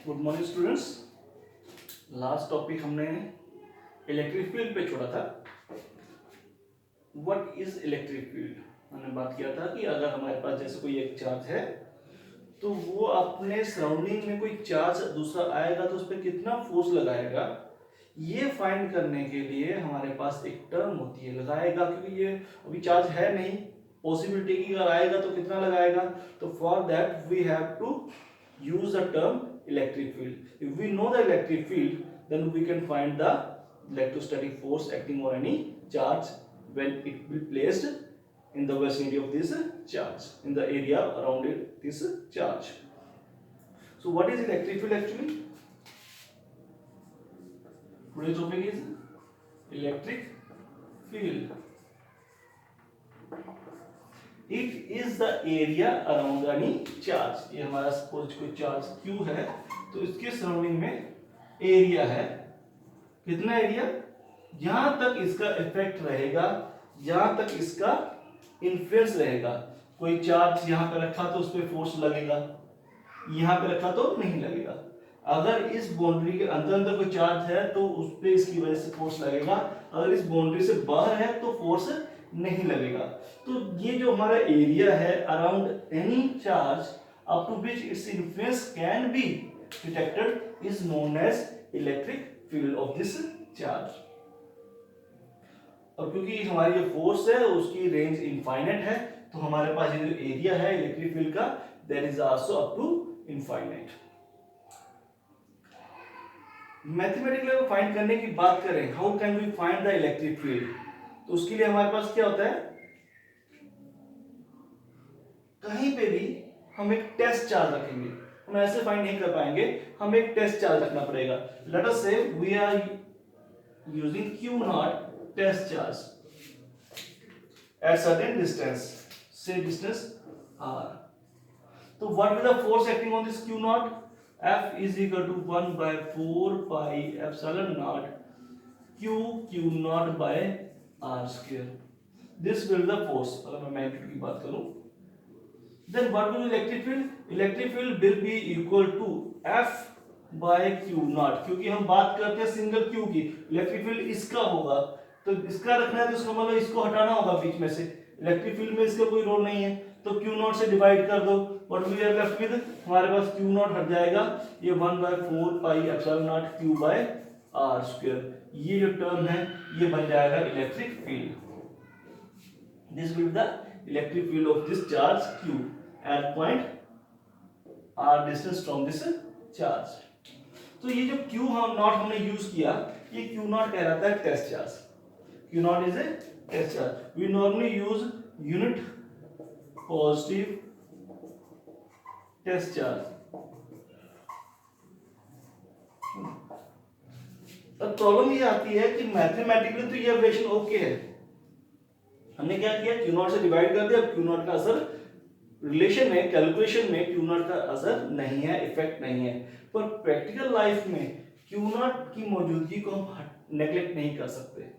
Good morning students. Last topic हमने electric field पे छोड़ा था। What is electric field? हमने बात किया था कि अगर हमारे पास जैसे कोई एक चार्ज है तो वो अपने सराउंडिंग में कोई चार्ज दूसरा आएगा तो उस पर कितना फोर्स लगाएगा, ये फाइंड करने के लिए हमारे पास एक टर्म होती है लगाएगा, क्योंकि ये अभी चार्ज है नहीं, पॉसिबिलिटी की अगर आएगा तो कितना लगाएगा। तो for that we have to use the term electric field. If we know the electric field, then we can find the electrostatic force acting on any charge when it will be placed in the vicinity of this charge, in the area around it, this charge. So what is electric field actually? Today's topic is electric field. It is the area around any charge. ये हमारा suppose कोई charge Q है तो इसके surrounding में area है। कितना area? जहां तक इसका इफेक्ट रहेगा, जहां तक इसका इन्फ्लुएंस रहेगा। कोई चार्ज यहां पे रखा तो उस पर फोर्स लगेगा, यहां पे रखा तो नहीं लगेगा। अगर इस बाउंड्री के अंदर अंदर कोई चार्ज है तो उस पर इसकी वजह से फोर्स लगेगा, अगर इस बाउंड्री से बाहर है तो फोर्स नहीं लगेगा। तो ये जो हमारा एरिया है around any charge up to which its influence can be detected is known as electric field of this charge. और क्योंकि हमारी जो फोर्स है उसकी रेंज इनफाइनाइट है तो हमारे पास ये जो एरिया है इलेक्ट्रिक फील्ड का that is also up to infinite. Mathematically को फाइंड करने की बात करें, how can we find the electric field, तो उसके लिए हमारे पास क्या होता है, कहीं पे भी हम एक टेस्ट चार्ज रखेंगे। हम ऐसे फाइंड नहीं कर पाएंगे, हम एक टेस्ट चार्ज रखना पड़ेगा। Let us say we are using Q not test charge at certain distance, say distance R। तो what will the force acting on this Q not? F is equal to 1 by 4 pi epsilon naught Q naught by R square. This will the force। अगर मैं magnitude की बात करूं, then what will electric field? Electric field will be equal to F by Q naught। क्योंकि हम बात करते हैं सिंगल Q की, इलेक्ट्रिक फील्ड इसका होगा तो इसका रखना है तो इसका मतलब इसको हटाना होगा बीच में से। इलेक्ट्रिक फील्ड में इसका कोई रोल नहीं है तो Q नॉट से डिवाइड कर दो। What we are left with, हमारे पास Q नॉट हट जाएगा, ये 1 by 4 pi epsilon naught Q by R square। ये जो टर्म है ये बन जाएगा electric field. This will be the electric field of this charge Q at point R distance from this charge। तो ये जो Q नॉट हमने यूज किया, ये Q नॉट कहलाता है test charge. Q not is a test charge. We normally use unit positive test charge. अब problem ये आती है कि मैथमेटिकली तो ये इक्वेशन ओके है, हमने क्या किया Q नॉट से डिवाइड कर दिया। Q नॉट का असर रिलेशन में, कैलकुलेशन में Q नॉट का असर नहीं है, इफेक्ट नहीं है। पर प्रैक्टिकल लाइफ में Q नॉट की मौजूदगी को हम नेग्लेक्ट नहीं कर सकते।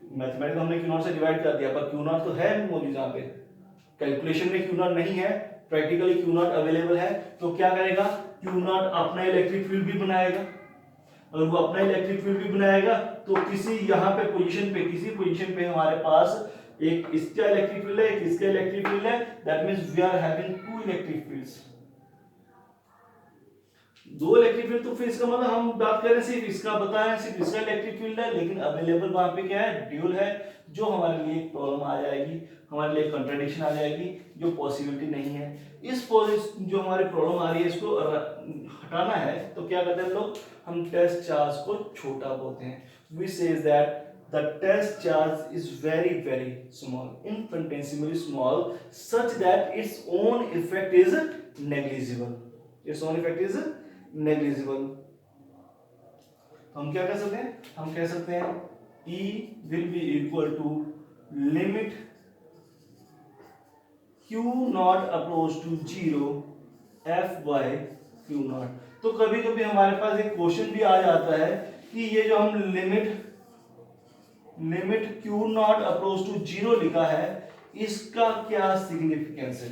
मैथमेटिक्स हमने Q नॉट से डिवाइड कर दिया पर Q नॉट तो है मौजूद यहाँ पे, कैलकुलेशन में Q नॉट नहीं है, प्रैक्टिकली Q नॉट अवेलेबल है। तो क्या करेगा, Q नॉट अपना इलेक्ट्रिक फील्ड भी बनाएगा। अगर वो अपना इलेक्ट्रिक फील्ड भी बनाएगा तो किसी यहाँ पे पोजीशन पे, किसी पोजीशन पे हमारे पास एक इसका इलेक्ट्रिक फील्ड है, एक इसका इलेक्ट्रिक फील्ड है। That means we are having two electric fields, दो इलेक्ट्रिक फील्ड। तो फिर इसका मतलब हम बात करें सिर्फ इसका बताएं, सिर्फ इसका इलेक्ट्रिक फील्ड है, लेकिन अवेलेबल वहां पे क्या है, ड्यूल है, जो हमारे लिए प्रॉब्लम आ जाएगी, हमारे लिए कंट्राडिक्शन आ जाएगी, जो पॉसिबिलिटी नहीं है। इस जो हमारी प्रॉब्लम आ रही है इसको हटाना है तो क्या करते हैं लोग, हम टेस्ट चार्ज को छोटा बोलते हैं। We say that the test charge is very small, infinitesimally small, such that its own effect is negligible। its own effect is negligible। हम क्या कर सकते हैं, हम कह सकते हैं E will be equal to limit Q naught approach to 0 F by Q naught। तो कभी कभी हमारे पास एक क्वेश्चन भी आ जाता है कि ये जो हम limit Q not approach to 0 लिखा है, इसका क्या सिग्निफिकेंस है।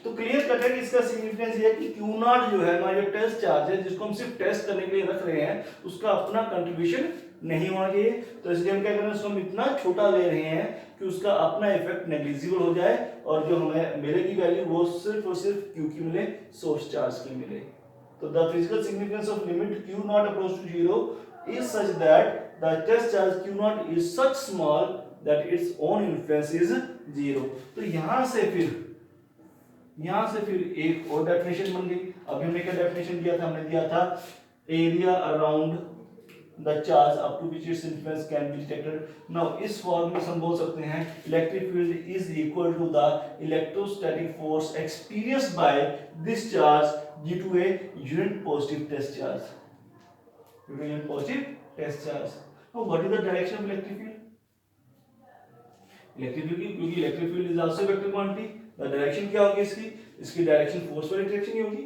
तो क्लियर कट है कि इसका सिग्निफिकेंस ये है कि क्यू नॉट जो है हमारा जो टेस्ट चार्ज है जिसको हम सिर्फ टेस्ट करने के लिए रख रहे हैं उसका अपना कंट्रीब्यूशन नहीं होना चाहिए। तो इसलिए हम क्या कर रहे हैं, उसको हम इतना छोटा ले रहे हैं कि उसका अपना इफेक्ट नेग्लिजिबल हो जाए और जो हमें मिलेगी वैल्यू वो सिर्फ और सिर्फ क्यू की मिले, सोर्स चार्ज की मिले। तो the physical significance of limit Q not approach to zero is such that the test charge q naught is such small that its own influence is zero। तो यहां से फिर एक और डेफिनेशन बन गई। अभी हमने क्या डेफिनेशन दिया था, हमने दिया था area around the charge up to which its influence can be detected. Now इस फॉर्म में हम बोल सकते हैं electric field is equal to the electrostatic force experienced by this charge due to a unit positive test charge. Unit positive test charge. Now what is the direction of electric field? Electric field क्योंकि electric field is also vector quantity, the direction क्या होगी इसकी? इसकी direction force पर interaction ही होगी।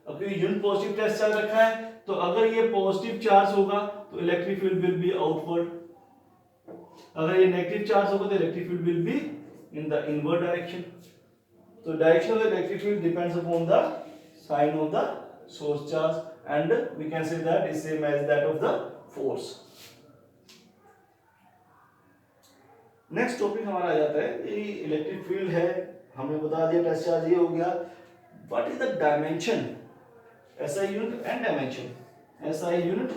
अब क्योंकि unit positive test charge रखा है तो अगर ये पॉजिटिव चार्ज होगा तो electric field will be outward, अगर ये नेगेटिव चार्ज होगा तो electric field will be in the inward direction. तो direction of the electric field depends upon the sign of the source charge and we can say that is same as that of the force। Next topic हमारा आ जाता है ये electric field है, हमने बता दिया test charge ये हो गया। What is the dimension, SI unit and dimension, SI unit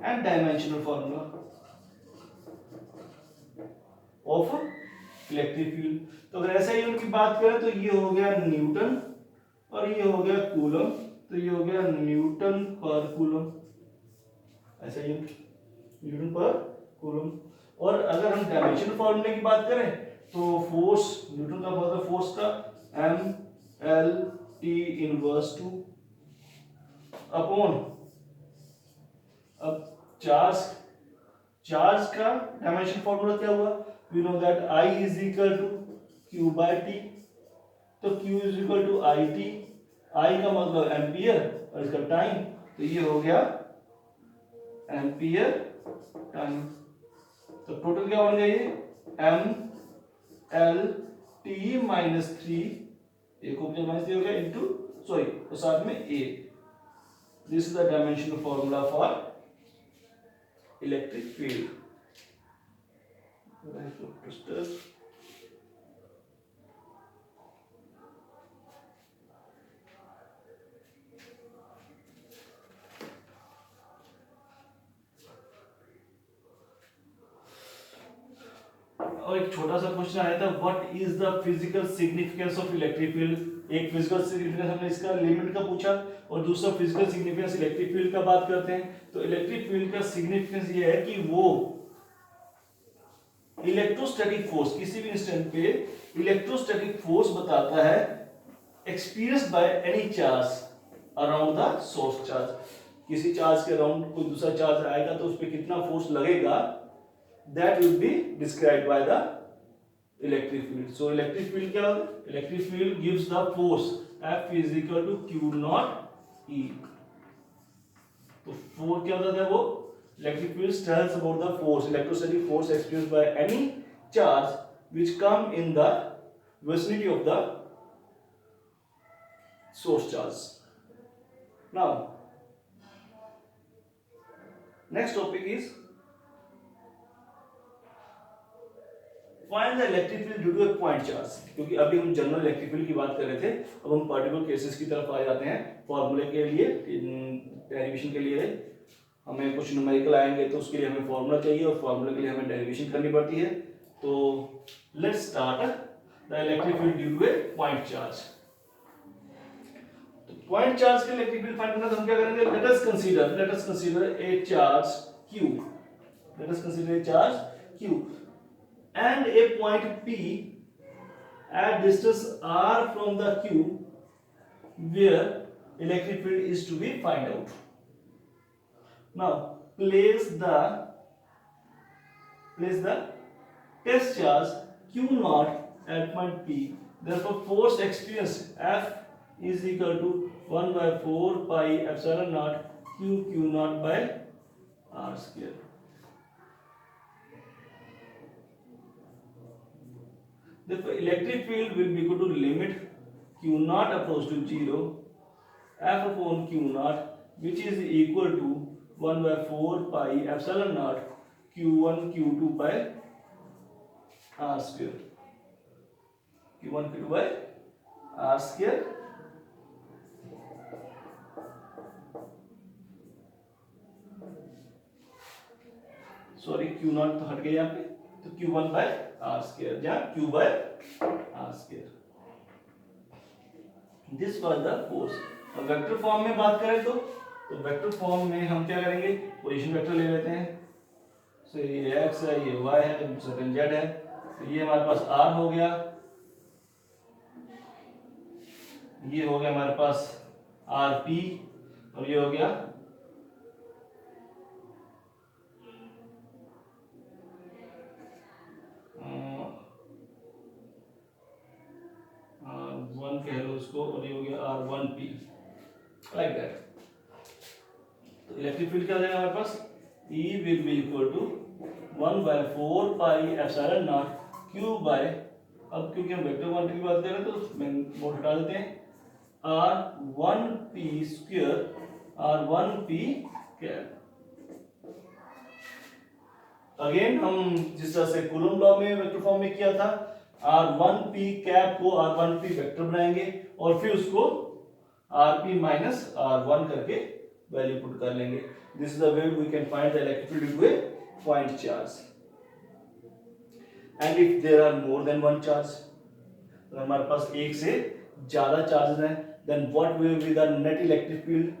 and dimensional formula of electric field. तो अगर एसआई यूनिट की बात करें तो ये हो गया न्यूटन और ये हो गया कूलम, तो ये हो गया न्यूटन पर कूलम, ऐसा यूनिट न्यूटन पर कूलम। और अगर हम डायमेंशन फॉर्मूले की बात करें तो फोर्स न्यूटन का फॉर्मूला फोर्स का M L T inverse two upon, अब चार्ज का डायमेंशन फॉर्मूला क्या हुआ, we know that I is equal to Q by T. तो Q is equal to I T, I का मतलब एम्पियर और इसका टाइम, तो ये हो गया एम्पियर टाइम। तो टोटल क्या बन गया ये एम एल टी माइनस 3, एक हो गया माइनस 3 हो गया इनटू सॉरी और साथ में A. This is the dimensional formula for electric field. और एक छोटा सा क्वेश्चन आया था what is the physical significance of electric field. एक फिजिकल सिग्निफिकेंस हमने इसका लिमिट का पूछा और दूसरा फिजिकल सिग्निफिकेंस इलेक्ट्रिक फील्ड का बात करते हैं। तो इलेक्ट्रिक फील्ड का सिग्निफिकेंस ये है कि वो इलेक्ट्रोस्टैटिक फोर्स, किसी भी इंस्टेंट पे इलेक्ट्रोस्टैटिक फोर्स बताता है experienced by any charge around the source charge. किसी चार्ज के अराउंड कोई दूसरा चार्ज आएगा तो उस पर कितना फोर्स लगेगा, that will be described by the electric field। So electric field क्या होगा, electric field gives the force F is equal to Q naught E। तो फोर्स क्या होता है, वो electric field tells about the force, electrostatic force experienced by any charge which come in the vicinity of the source charge। Now next topic is find the electric field due to a point charge. क्योंकि अभी हम general electric field की बात कर रहे थे, अब हम पार्टिकुलर केसेस की तरफ आ जाते हैं। फॉर्मूले के लिए डेरिवेशन के लिए हमें कुछ न्यूमेरिकल आएंगे तो उसके लिए हमें फॉर्मूला चाहिए और फॉर्मूले के लिए हमें डेरिवेशन करनी पड़ती है। तो let's start the electric field due to a point charge. तो पॉइंट चार्ज के इलेक्ट्रिक फील्ड फाइंड करना तो हम क्या करेंगे, let us consider a charge Q, let us consider a charge Q and a point P at distance r from the Q where electric field is to be find out। Now place the test charge Q naught at point P, therefore force experienced F is equal to 1 by 4 pi epsilon naught Q naught by r square। Therefore electric field will be equal to limit Q naught approach to 0, F upon Q naught, which is equal to 1 by 4 pi epsilon naught Q1 Q2 by R square. Q1 Q2 by R square. Sorry Q not तो हट गया यहाँ पे, तो Q1 bye R square, जहाँ Q by R square. This was the force. अब vector form में बात करें तो वेक्टर फॉर्म में हम क्या करेंगे, पोजीशन वेक्टर ले लेते हैं. सो ये x है, ये y है, सर्टेन z है, तो ये हमारे पास r हो गया, ये हो गया हमारे पास rp, और ये हो गया R1 कह लो उसको, और ये हो गया R1p, लाइक दैट. तो इलेक्ट्रिक फील्ड क्या हो जाएगा हमारे पास, E will be equal to 1 by 4 pi epsilon naught Q by, अब क्योंकि हम वेक्टर क्वांटिटी की बात कर रहे हैं तो मेन बोर्ड हटा देते हैं, R1p square R1p cap. Again हम जिस तरह से कूलम लॉ में वेक्टर फॉर्म में किया था, R1p कैप को R1p वेक्टर बनाएंगे और फिर उसको Rp माइनस R1 करके वैल्यू पुट कर लेंगे. This is the way we can find the electric field due to a point charge. And if there are more than one charge, तो हमारे पास एक से ज्यादा चार्जेस हैं, then what will be the net electric field.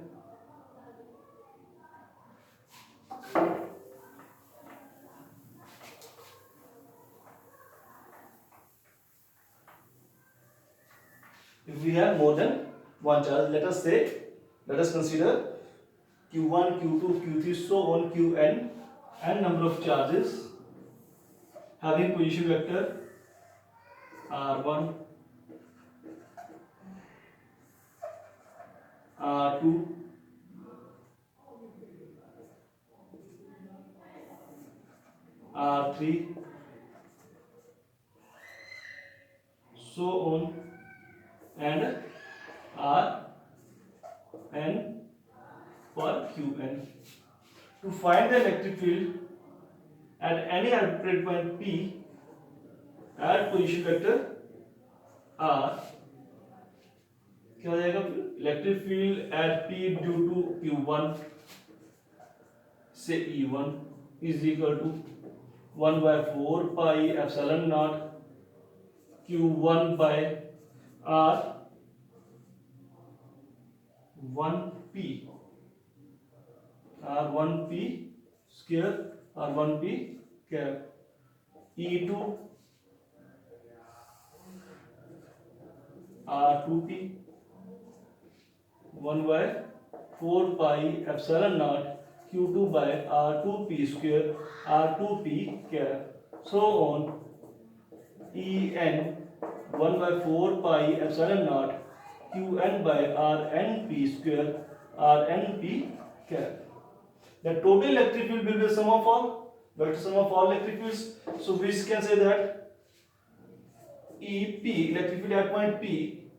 If we have more than one charge, let us consider Q1, Q2, Q3, so on Qn, n number of charges having position vector R1, R2, R3, so on, and Rn for Qn. To find the electric field at any arbitrary point P at position vector R, क्या हो जाएगा फिर, electric field at P due to Q1 say E1 is equal to 1 by 4 pi epsilon naught Q1 by R 1p R1p square R1p cap E2 R2p 1 by 4 pi epsilon naught Q2 by R2p square R2p cap, so on En 1 by 4 pi epsilon naught Qn by Rnp square Rnp cap. The total electric field will be the sum of all vector sum of all electric fields. So we can say that EP electric field at point P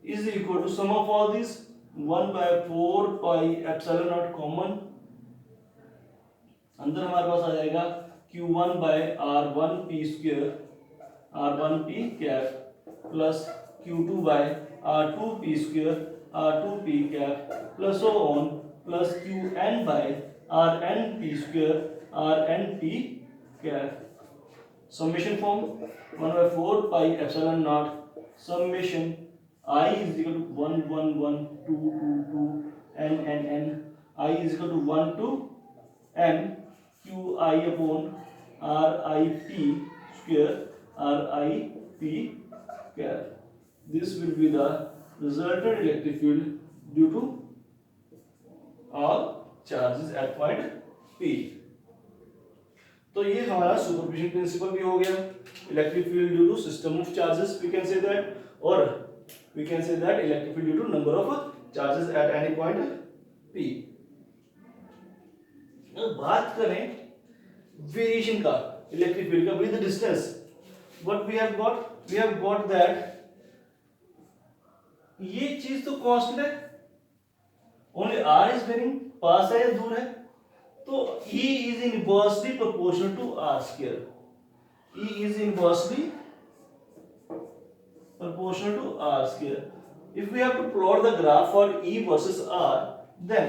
is equal to sum of all these 1 by 4 pi epsilon naught common. अंदर हमारे पास आ जाएगा Q1 by R1p square R1p cap plus Q2 by R2p square R2p cap plus so on plus Qn by Rnp square Rnp cap. Summation form 1 by 4 pi epsilon naught summation I is equal to 1 1 1 2 2 2 n I is equal to 1 to n Qi upon Rip square Rip cap. This will be the resultant electric field due to all charges at point P. तो ये हमारा superposition principle भी हो गया. Electric field due to system of charges we can say that, और we can say that electric field due to number of charges at any point P. अब बात करें वेरिएशन का इलेक्ट्रिक फील्ड का with the distance, what we have got that ये चीज तो constant है, ओनली आर इज वेरिंग, पास है या दूर है, तो E is inversely proportional to R square. E is inversely proportional to R square. If we have to plot the graph for E versus R, then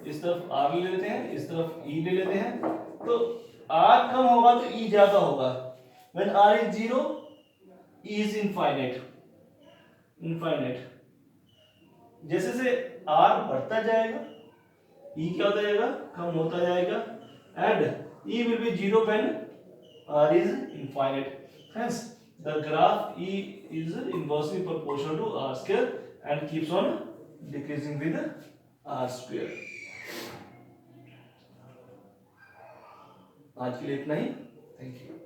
इस तरफ R ले लेते हैं, इस तरफ E ले लेते हैं, तो R कम होगा तो E ज्यादा होगा. When R is 0, E is infinite. जैसे से R बढ़ता जाएगा, E क्या होता जाएगा, कम होता जाएगा, and E will be 0 when R is infinite. Hence, the graph E is inversely proportional to R square and keeps on decreasing with R square. आज के लिए इतना ही. Thank you.